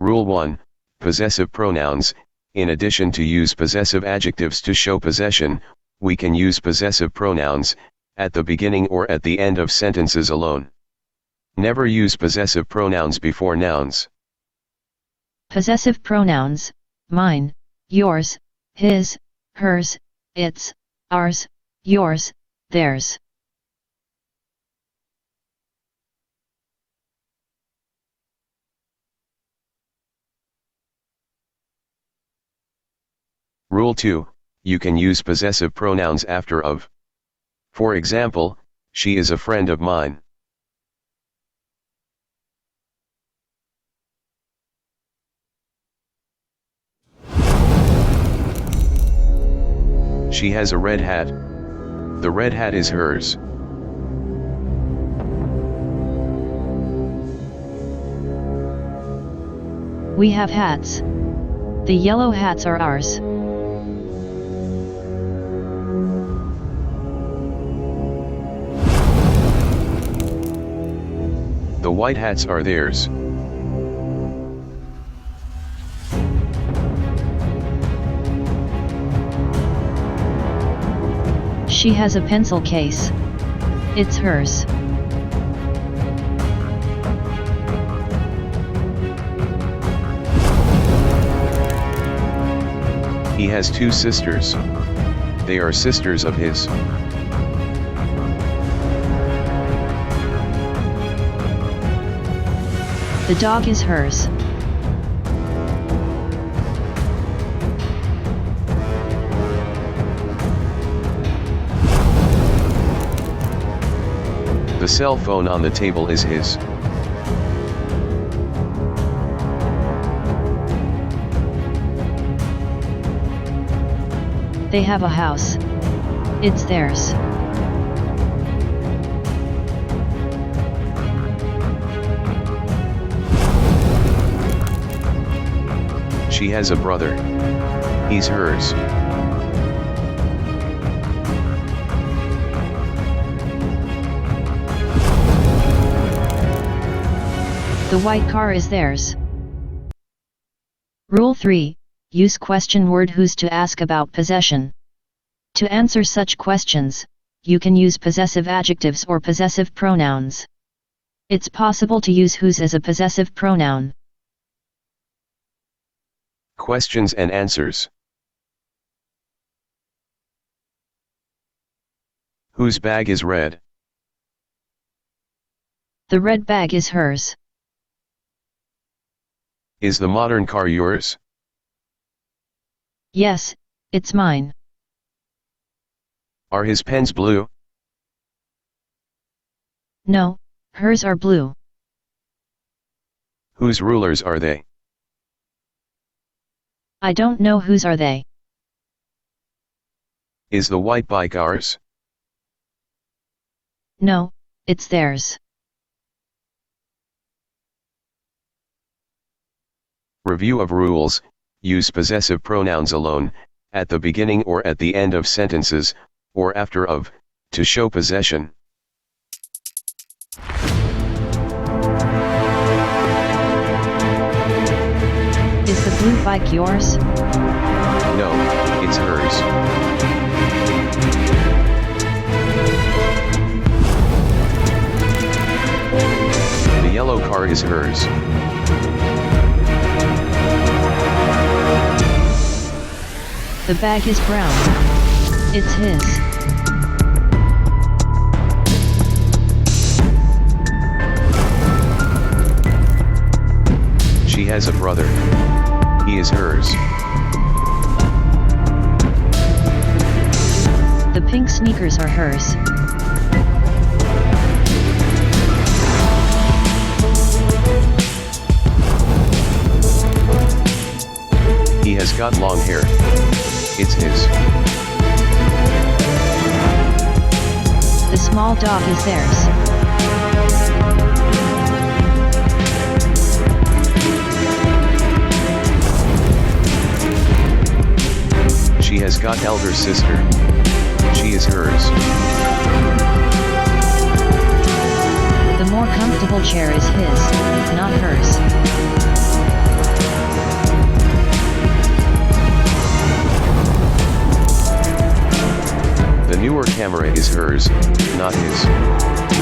Rule 1, Possessive pronouns. In addition to use possessive adjectives to show possession, we can use possessive pronouns, at the beginning or at the end of sentences alone. Never use possessive pronouns before nouns. Possessive pronouns: mine, yours, his, hers, its, ours, yours, theirs. Rule 2, you can use possessive pronouns after of. For example, she is a friend of mine. She has a red hat. The red hat is hers. We have hats. The yellow hats are ours. The white hats are theirs. She has a pencil case. It's hers. He has two sisters. They are sisters of his. The dog is hers. The cell phone on the table is his. They have a house. It's theirs. She has a brother. He's hers. The white car is theirs. Rule 3. Use question word whose to ask about possession. To answer such questions, you can use possessive adjectives or possessive pronouns. It's possible to use whose as a possessive pronoun. Questions and answers. Whose bag is red? The red bag is hers. Is the modern car yours? Yes, it's mine. Are his pens blue? No, hers are blue. Whose rulers are they? I don't know whose are they. Is the white bike ours? No, it's theirs. Review of rules. Use possessive pronouns alone, at the beginning or at the end of sentences, or after of, to show possession. Is the blue bike yours? No, it's hers. The yellow car is hers. The bag is brown. It's his. She has a brother. He is hers. The pink sneakers are hers. He has got long hair. It's his. The small dog is theirs. She has got elder sister. She is hers. The more comfortable chair is his, not hers. camera is hers, not his.